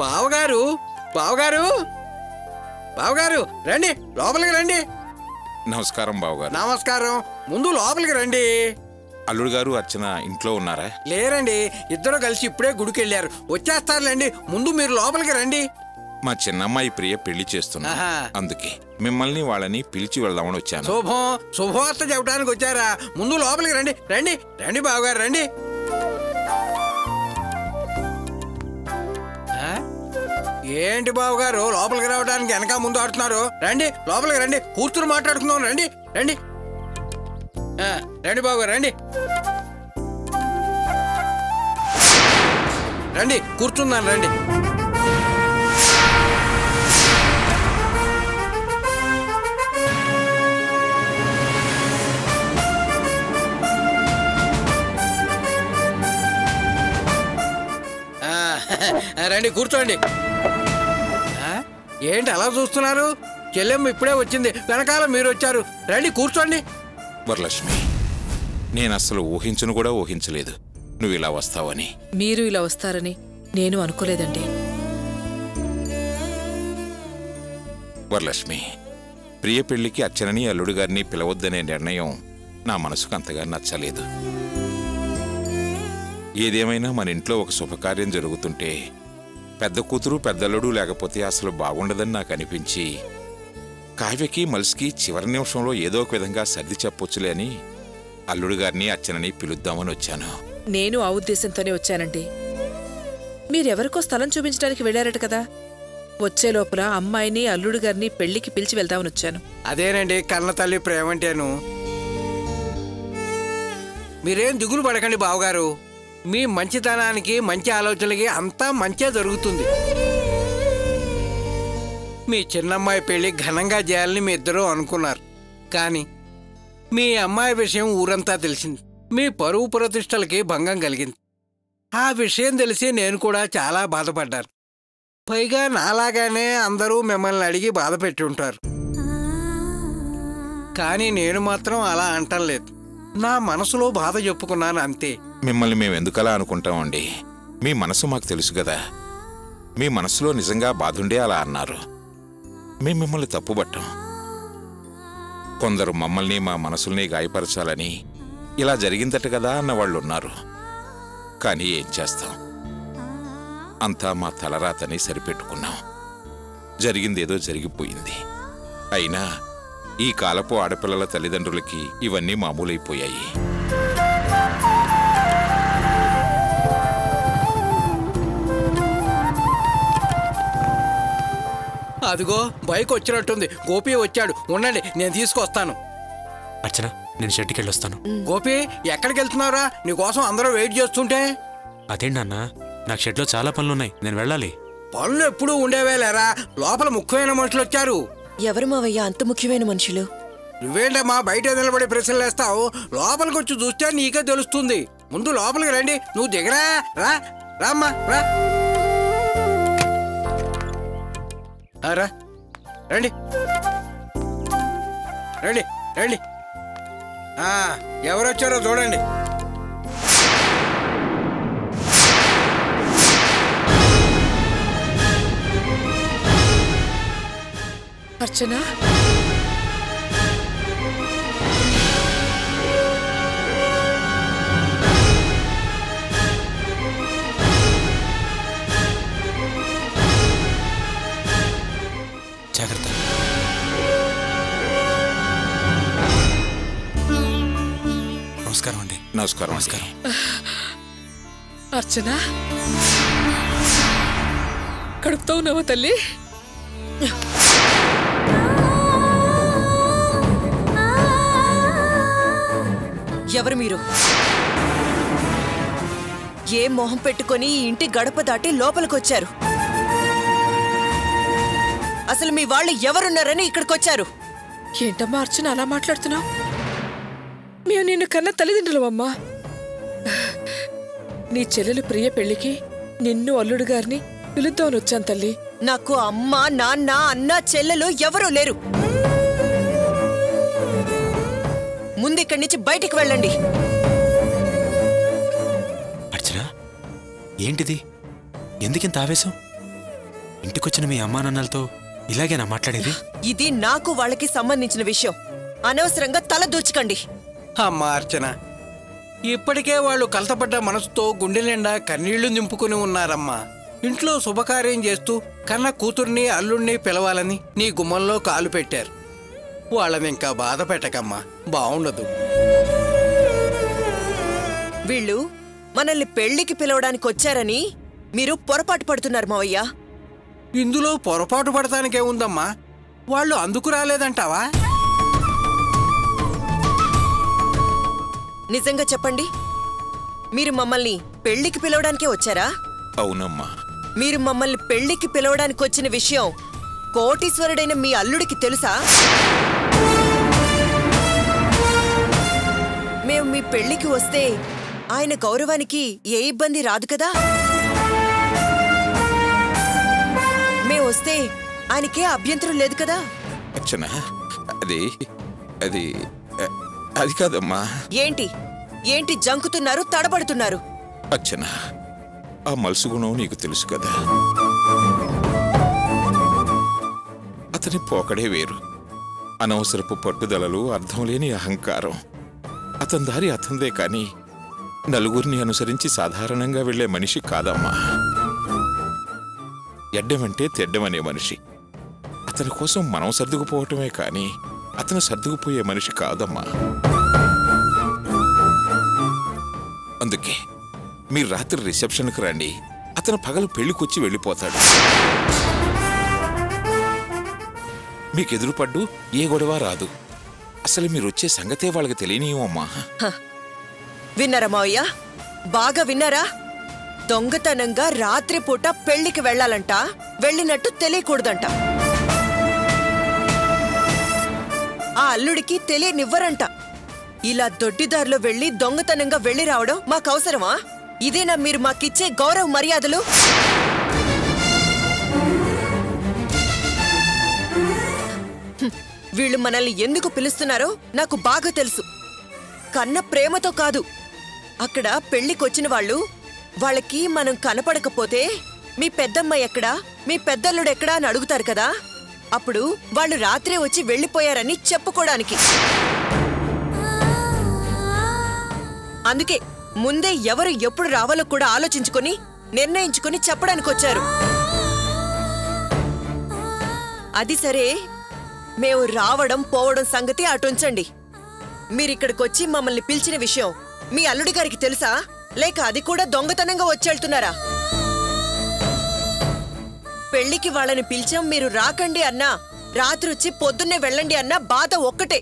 బావగారు బావగారు బావగారు రండి, లోపలికి రండి. నమస్కారం బావగారు. నమస్కారం. ముందు లోపలికి రండి. అల్లుడు గారు అర్చన ఇంట్లో ఉన్నారా? లేరండి, ఇద్దరు కలిసి ఇప్పుడే గుడికి వెళ్ళారు. వచ్చేస్తారులేండి. ముందు మీరు లోపలికి రండి. మా చిన్నమ్మాయి ప్రియ పెళ్లి చేస్తున్నా, అందుకే మిమ్మల్ని వాళ్ళని పిలిచి వెళ్దామని వచ్చాను. శుభవార్త చెప్పడానికి వచ్చారా? ముందు లోపలికి రండి. రండి రండి బావగారు రండి. ఏంటి బావగారు లోపలికి రావడానికి వెనక ముందు ఆడుతున్నారు? రండి లోపలికి రండి, కూర్చుని మాట్లాడుకుందాం. రండి రండి రండి బావగారు రండి. రండి కూర్చున్నాను రండి. రండి కూర్చోండి. ఏంటి అలా చూస్తున్నారు? చెల్లెమ్మ ఇప్పుడే వచ్చింది, వెనకాల మీరు వచ్చారు. రండి కూర్చోండి. వరలక్ష్మి, నేను అసలు ఊహించను కూడా ఊహించలేదు నువ్వు ఇలా వస్తావని. మీరు ఇలా వస్తారని నేను అనుకోలేదండి. వరలక్ష్మి, ప్రియ పెళ్లికి అర్చనని అల్లుడు గారిని పిలవద్దనే నిర్ణయం నా మనసుకు అంతగా నచ్చలేదు. ఏదేమైనా మన ఇంట్లో ఒక శుభకార్యం జరుగుతుంటే పెద్ద కూతురు పెద్దల్లుడు లేకపోతే అసలు బాగుండదని నాకు అనిపించి కావ్యకి మల్స్కి చివరి నిమిషంలో ఏదో ఒక విధంగా సర్ది చెప్పొచ్చులే అని అల్లుడు గారిని అర్చనని పిలుద్దామని వచ్చాను. నేను ఆ ఉద్దేశంతోనే వచ్చానండి. మీరెవరికో స్థలం చూపించడానికి వెళ్ళారట కదా, వచ్చే లోపల అమ్మాయిని అల్లుడు గారిని పెళ్లికి పిలిచి వెళ్దామని వచ్చాను. అదేనండి కన్న తల్లి ప్రేమంటేను. మీరేం దిగులు పడకండి బావగారు. మీ మంచితనానికి మంచి ఆలోచనలకి అంతా మంచే జరుగుతుంది. మీ చిన్నమ్మాయి పెళ్లి ఘనంగా చేయాలని మీ ఇద్దరూ అనుకున్నారు, కానీ మీ అమ్మాయి విషయం ఊరంతా తెలిసింది. మీ పరువు ప్రతిష్టలకి భంగం కలిగింది. ఆ విషయం తెలిసి నేను కూడా చాలా బాధపడ్డాను. పైగా నాలాగానే అందరూ మిమ్మల్ని అడిగి బాధ పెట్టి ఉంటారు. కానీ నేను మాత్రం అలా అంటలేదు. నా మనసులో బాధ చెప్పుకున్నాను అంతే. మిమ్మల్ని మేము ఎందుకలా అనుకుంటామండి? మీ మనసు మాకు తెలుసు కదా. మీ మనసులో నిజంగా బాధుండే అలా అన్నారు. మేము మిమ్మల్ని తప్పుబట్టాం. కొందరు మమ్మల్ని మా మనసుల్ని గాయపరచాలని ఇలా జరిగిందట కదా అన్నవాళ్ళు ఉన్నారు. కానీ ఏం చేస్తాం, అంతా మా తలరాతని సరిపెట్టుకున్నాం. జరిగిందేదో జరిగిపోయింది. అయినా ఈ కాలపు ఆడపిల్లల తల్లిదండ్రులకి ఇవన్నీ మామూలైపోయాయి. అదిగో బైక్ వచ్చినట్టుంది. గోపి వచ్చాడు, ఉండండి నేను తీసుకొస్తాను. అర్చన, నేను షెడ్కి వెళ్ళొస్తాను. గోపి ఎక్కడికి వెళ్తున్నావురా? నీకోసం అందరూ వెయిట్ చేస్తుంటే. అదేంటన్నా, నాకు షెడ్లో చాలా పనులున్నాయి, నేను వెళ్ళాలి. పనులు ఎప్పుడూ ఉండేవేలేరా, లోపల ముఖ్యమైన మనుషులు వచ్చారు. ఎవరు మావయ్య అంత ముఖ్యమైన మనుషులు? నువ్వేంటమ్మా బయట నిలబడి ప్రశ్నలు వేస్తావు? లోపలికి వచ్చి చూస్తే నీకే తెలుస్తుంది. ముందు లోపలికి రండి. నువ్వు దిగరా, రా రామ్మా రా రా రండి రండి రండి. ఎవరొచ్చారో చూడండి. అర్చన, జాగ్రత్త. నమస్కారం అండి. నమస్కారం. నమస్కారం. అర్చన, కడుపుతో ఉన్నావా తల్లి? ఎవరు మీరు? ఏ మొహం పెట్టుకొని ఈ ఇంటి గడప దాటి లోపలికొచ్చారు? అసలు మీ వాళ్ళు ఎవరున్నారని ఇక్కడికొచ్చారు? ఏంటమ్మా అర్చన అలా మాట్లాడుతున్నావు? మేము నిన్ను కన్న తల్లిదండ్రులమమ్మా. నీ చెల్లెలు ప్రియ పెళ్లికి నిన్ను అల్లుడు గారిని పిలుద్దామని వచ్చాను తల్లి. నాకు అమ్మ నాన్న అన్న చెల్లెలు ఎవరూ లేరు. ముందిక్కడి నుంచి బయటికి వెళ్ళండి. అర్చన, ఏంటిది? ఎందుకింత ఆవేశం? ఇంటికొచ్చిన మీ అమ్మా నాన్నలతో ఇలాగేనా మాట్లాడేది? ఇది నాకు వాళ్ళకి సంబంధించిన విషయం. అనవసరంగా తల దూచుకండి. అమ్మా అర్చన, ఇప్పటికే వాళ్ళు కలతపడ్డ మనసుతో గుండె నిండా కన్నీళ్లు నింపుకుని ఉన్నారమ్మా. ఇంట్లో శుభకార్యం చేస్తూ కన్న కూతుర్ని అల్లుణ్ణి పిలవాలని నీ గుమ్మంలో కాలు పెట్టారు. వాళ్ళని ఇంకా బాధ పెట్టకమ్మా, బావుండదు. వీళ్ళు మనల్ని పెళ్లికి పిలవడానికి వచ్చారని మీరు పొరపాటు పడుతున్నారు మావయ్య. ఇందులో పొరపాటు పడటానికేముందమ్మా? వాళ్ళు అందుకు రాలేదంటావా? నిజంగా చెప్పండి, మీరు మమ్మల్ని పెళ్లికి పిలవడానికే వచ్చారా? అవునమ్మా. మీరు మమ్మల్ని పెళ్లికి పిలవడానికి వచ్చిన విషయం కోటీశ్వరుడైన మీ అల్లుడికి తెలుసా? మేము మీ పెళ్లికి వస్తే ఆయన గౌరవానికి ఏ ఇబ్బంది రాదు కదా? మేము వస్తే ఆయనకే అభ్యంతరం లేదు కదా? అర్చన, అది అది అది కాదమ్మా. ఏంటి ఏంటి జంకుతున్నారు, తడబడుతున్నారు? అర్చన, ఆ మలుసు గుణం నీకు తెలుసు కదా. అతని పోకడే వేరు. అనవసరపు పట్టుదలలు, అర్థం లేని అహంకారం. అతని దారి అతందే కాని నలుగురిని అనుసరించి సాధారణంగా వెళ్లే మనిషి కాదమ్మా. ఎడ్డమంటే తెడ్డమనే మనిషి. అతని కోసం మనం సర్దుకుపోవటమే కాని అతను సర్దుకుపోయే మనిషి కాదమ్మా. అందుకే మీరు రాత్రి రిసెప్షన్కి రండి, అతను పగలు పెళ్లికొచ్చి వెళ్ళిపోతాడు. మీకు ఎదురుపడ్డు ఏ గొడవ రాదు. అసలు మీరు వచ్చే సంగతే వాళ్ళకి తెలియనియమ్మా. విన్నారా మావయ్య? బాగా విన్నారా? దొంగతనంగా రాత్రిపూట పెళ్లికి వెళ్లాలంట, వెళ్ళినట్టు తెలియకూడదంట. ఆ అల్లుడికి తెలియనివ్వరంట. ఇలా దొడ్డిదారిలో వెళ్లి దొంగతనంగా వెళ్లి రావడం మాకవసరమా? ఇదేనా మీరు మాకిచ్చే గౌరవ మర్యాదలు? వీళ్ళు మనల్ని ఎందుకు పిలుస్తున్నారో నాకు బాగా తెలుసు. కన్న ప్రేమతో కాదు. అక్కడ పెళ్లికొచ్చిన వాళ్ళు, వాళ్ళకి మనం కనపడకపోతే మీ పెద్దమ్మ ఎక్కడా, మీ పెద్దల్లుడు ఎక్కడా అని అడుగుతారు కదా. అప్పుడు వాళ్ళు రాత్రే వచ్చి వెళ్ళిపోయారని చెప్పుకోవడానికి. అందుకే ముందే ఎవరు ఎప్పుడు రావాలో కూడా ఆలోచించుకొని నిర్ణయించుకొని చెప్పడానికి వచ్చారు. అది సరే, మేము రావడం పోవడం సంగతి అటుంచండి. మీరిక్కడికొచ్చి మమ్మల్ని పిలిచిన విషయం మీ అల్లుడి గారికి తెలుసా, లేక అది కూడా దొంగతనంగా వచ్చేళ్తున్నారా? పెళ్లికి వాళ్ళని పిలిచాం, మీరు రాకండి అన్నా, రాత్రొచ్చి పొద్దున్నే వెళ్ళండి అన్నా బాధ ఒక్కటే.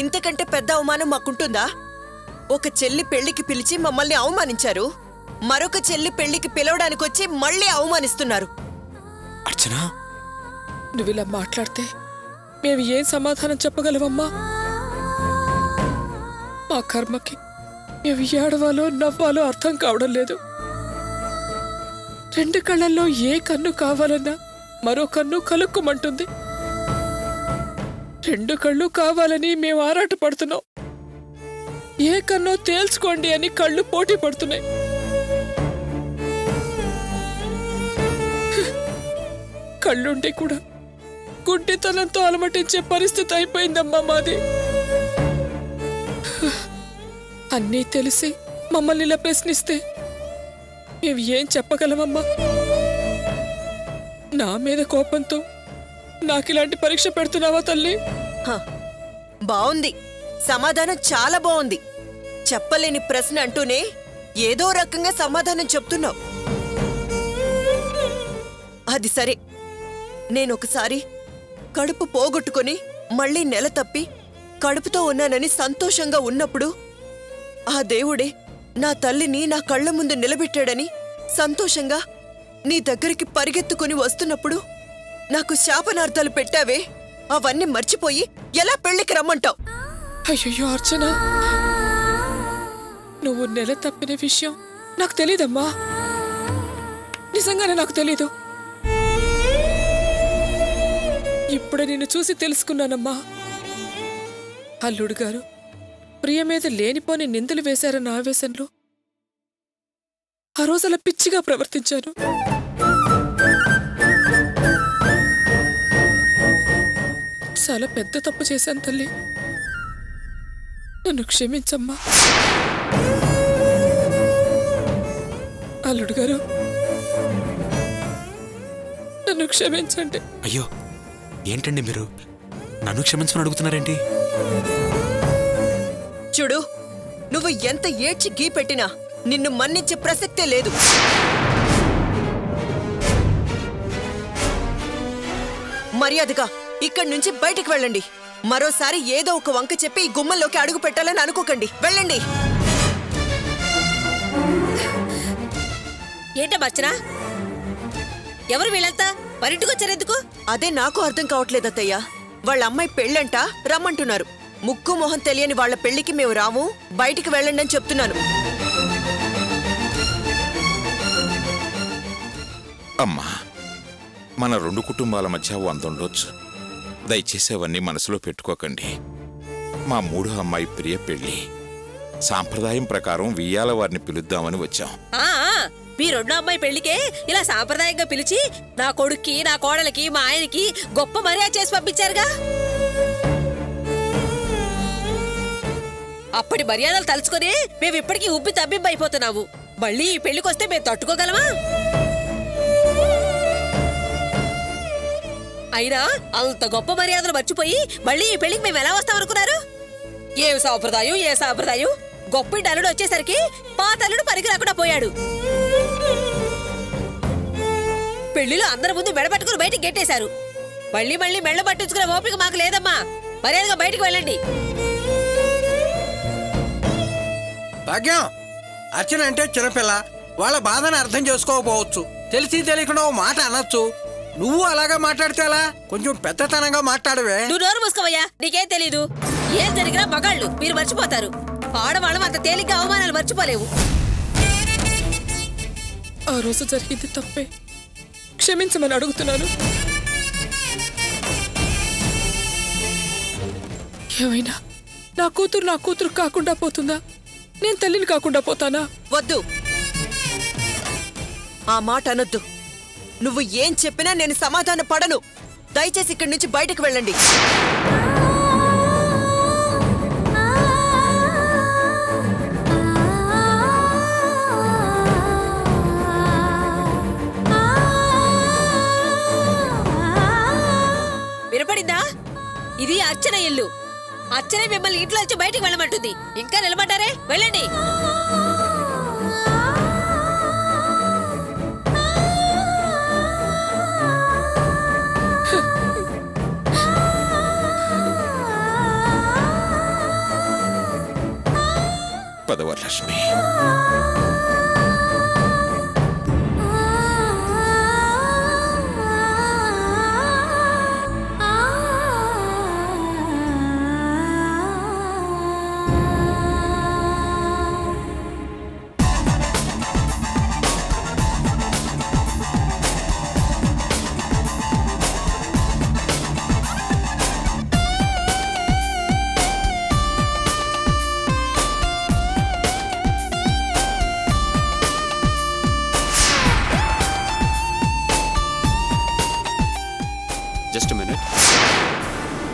ఇంతకంటే పెద్ద అవమానం మాకుంటుందా? ఒక చెల్లి పెళ్లికి పిలిచి మమ్మల్ని అవమానించారు, మరొక చెల్లి పెళ్లికి పిలవడానికొచ్చి మళ్ళీ అవమానిస్తున్నారు. అర్చనా, నువ్విలా మాట్లాడితే మేము ఏం సమాధానం చెప్పగలవమ్మా? మా కర్మకి మేము ఏడవాలో నవ్వాలో అర్థం కావడం లేదు. రెండు కళ్ళల్లో ఏ కన్ను కావాలన్నా మరో కన్ను కలుక్కుమంటుంది. రెండు కళ్ళు కావాలని మేము ఆరాట పడుతున్నాం. ఏ కన్నో తేల్చుకోండి అని కళ్ళు పోటీ పడుతున్నాయి. కళ్ళుంటే కూడా గుడ్డితనంతో అలమటించే పరిస్థితి అయిపోయిందమ్మా మాది. అన్నీ తెలిసి మమ్మల్ని ఇలా ప్రశ్నిస్తే మేము ఏం చెప్పగలమమ్మా? నా మీద కోపంతో నాకిలాంటి పరీక్ష పెడుతున్నావా తల్లి? బావుంది, సమాధానం చాలా బావుంది. చెప్పలేని ప్రశ్న అంటూనే ఏదో రకంగా సమాధానం చెప్తున్నావు. అది సరే, నేనొకసారి కడుపు పోగొట్టుకొని మళ్ళీ నెల తప్పి కడుపుతో ఉన్నానని సంతోషంగా ఉన్నప్పుడు ఆ దేవుడే నా తల్లిని నా కళ్ల ముందు నిలబెట్టాడని సంతోషంగా నీ దగ్గరికి పరిగెత్తుకుని వస్తున్నప్పుడు నాకు శాపనార్థాలు పెట్టావే, అవన్నీ మర్చిపోయి ఎలా పెళ్లికి రమ్మంటావు? అయ్యో అర్చన, నువ్వు నెల తప్పిన విషయం నాకు తెలీదమ్మా. నిజంగానే నాకు తెలీదు. ఇప్పుడే నిన్ను చూసి తెలుసుకున్నానమ్మా. అల్లుడు గారు ప్రియ మీద లేనిపోని నిందలు వేశారన్న ఆవేశంలో ఆ రోజు అలా పిచ్చిగా ప్రవర్తించాను. చాలా పెద్ద తప్పు చేశాను తల్లి. నన్ను క్షమించమ్మా. అల్లుడు గారు, నన్ను క్షమించండి. అయ్యో, ఏంటండి మీరు నన్ను క్షమించమని అడుగుతున్నారేంటి? చూడు, నువ్వు ఎంత ఏడ్చి గీ పెట్టినా నిన్ను మన్నించే ప్రసక్తే లేదు. మర్యాదగా ఇక్కడి నుంచి బయటికి వెళ్ళండి. మరోసారి ఏదో ఒక వంక చెప్పి ఈ గుమ్మల్లోకి అడుగు పెట్టాలని అనుకోకండి. వెళ్ళండి. ఏంటమ్మా ఎవరు వీళ్ళంతా మరింటికొచ్చారెందుకు? అదే నాకు అర్థం కావట్లేదు అత్తయ్య. వాళ్ళ అమ్మాయి పెళ్ళంట, రమ్మంటున్నారు. ముక్కు మొహం తెలియని వాళ్ళ పెళ్లికి మేము రాము, బయటికి వెళ్ళండి అని చెప్తున్నాను. అమ్మా, మన 2 కుటుంబాల మధ్య వందుండొచ్చు. దయచేసి అవన్నీ మనసులో పెట్టుకోకండి. మా 3వ అమ్మాయి ప్రియ పెళ్లి. సాంప్రదాయం ప్రకారం వియ్యాల వారిని పిలుద్దామని వచ్చాం. మీ 2వ అమ్మాయి పెళ్లికే ఇలా సాంప్రదాయంగా పిలిచి నా కొడుక్కి, నా కోడలికి, మా ఆయనకి గొప్ప మర్యాద చేసి పంపించారుగా. అప్పటి మర్యాదలు తలుచుకొని మేము ఇప్పటికీ ఉబ్బి తబ్బిబ్బైపోతున్నాము. మళ్ళీ ఈ పెళ్లికొస్తే మేము తట్టుకోగలమా? అయినా అంత గొప్ప మర్యాదలు మర్చిపోయి మళ్ళీ ఈ పెళ్లికి మేము ఎలా వస్తామనుకున్నారు? ఏ సాంప్రదాయం గొప్పింటి అల్లుడు వచ్చేసరికి పాత అల్లుడు పనికి రాకుండా పోయాడు. పెళ్లిలో అందరి ముందు మెడపట్టుకుని బయటికి గెట్టేశారు. మళ్ళీ మెళ్ళ పట్టించుకునే ఓపిక మాకు లేదమ్మా. మర్యాదగా బయటికి వెళ్ళండి. భాగ్యం, అర్చన అంటే చిన్నపిల్ల, వాళ్ళ బాధను అర్థం చేసుకోకపోవచ్చు. తెలిసి తెలియకుండా ఓ మాట అనొచ్చు. నువ్వు అలాగా మాట్లాడితే అలా కొంచెం పెద్దతనంగా మాట్లాడవే. నువ్వు నోరు మూసుకోవయ్యా, నీకేం తెలీదు. ఏం జరిగినా మగాళ్ళు మీరు మర్చిపోతారు. ఆడవాళ్ళం అంత తేలిగ్గా అవమానాలు మర్చిపోలేవు. ఆ రోజు జరిగింది తప్పే, క్షమించమని అడుగుతున్నాను. ఏమైనా నా కూతురు కాకుండా పోతుందా? నేను తల్లిని కాకుండా పోతానా? వద్దు, ఆ మాట అనొద్దు. నువ్వు ఏం చెప్పినా నేను సమాధాన పడను. దయచేసి ఇక్కడి నుంచి బయటకు వెళ్ళండి. వినపడిందా? ఇది అర్చన ఇల్లు. అర్చనే మిమ్మల్ని ఇంట్లో వచ్చి బయటికి వెళ్ళమంటుంది. ఇంకా నిలబడ్డారే? వెళ్ళండి. పదవరలక్ష్మి, Just a minute.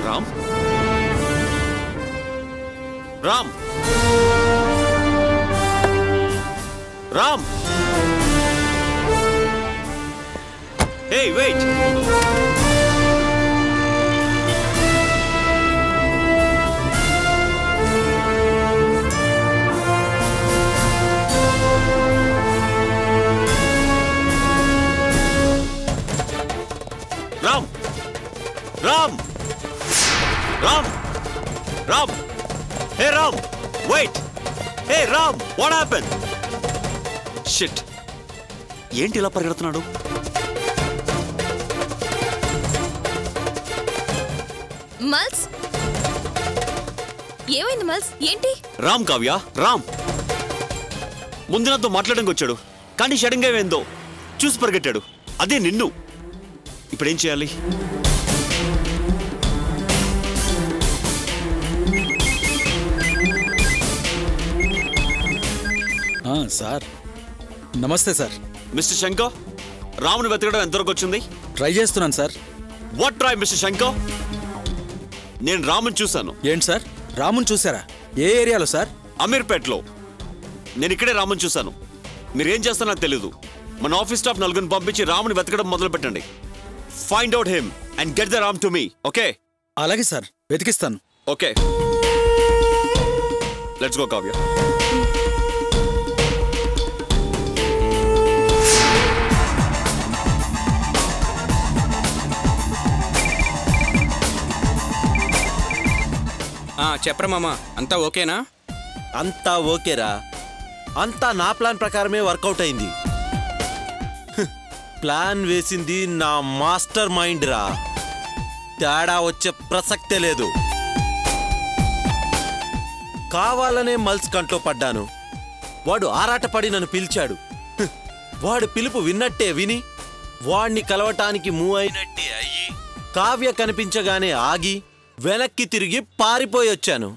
Ram? Ram! Ram! Hey, wait! Ram! Ram! Ram! Ram! Hey, Ram! Wait! Hey, Ram! What happened? Shit! ఏంటి ఇలా పరిగెడుతున్నాడు? మల్స్, ఏమైంది మల్స్? ఏంటి? రామ్ కావ్య, రామ్ ముందు నాతో మాట్లాడడానికి వచ్చాడు, కానీ సడన్గా ఏమైందో చూసి పరిగెట్టాడు. అదే నిన్ను. ఇప్పుడేం చేయాలి? సార్ నమస్తే సార్. మిస్టర్ శంకర్, రాముని వెతకడం ఎంతవరకు వచ్చింది? ట్రై చేస్తున్నాను sir. What try mister Shankar? నేను రాముని చూశాను. ఏంటి సార్, రాముని చూసారా? ఏ ఏరియాలో సార్? అమీర్పేట్లో. నేను ఇక్కడే రాముని చూశాను. మీరేం చేస్తారో నాకు తెలీదు. మన ఆఫీస్ స్టాఫ్ నలుగురిని పంపించి రాముని వెతకడం మొదలు పెట్టండి. Find out him and get the Ram to me. Okay? అలాగే సార్, వెతికిస్తాను. Okay, let's go Kavya. చెప్పరా మామ, అంతా ఓకేనా? అంతా ఓకేరా. అంతా నా ప్లాన్ ప్రకారమే వర్కౌట్ అయింది. ప్లాన్ వేసింది నా మాస్టర్ మైండ్ రా. తేడా వచ్చే ప్రసక్తే లేదు. కావాలనే మల్స్ కంట్లో పడ్డాను. వాడు ఆరాటపడి నన్ను పిలిచాడు. వాడు పిలుపు విన్నట్టే విని వాణ్ణి కలవటానికి మూవ్ అయినట్టే అయ్యి కావ్య కనిపించగానే ఆగి వెనక్కి తిరిగి పారిపోయొచ్చాను.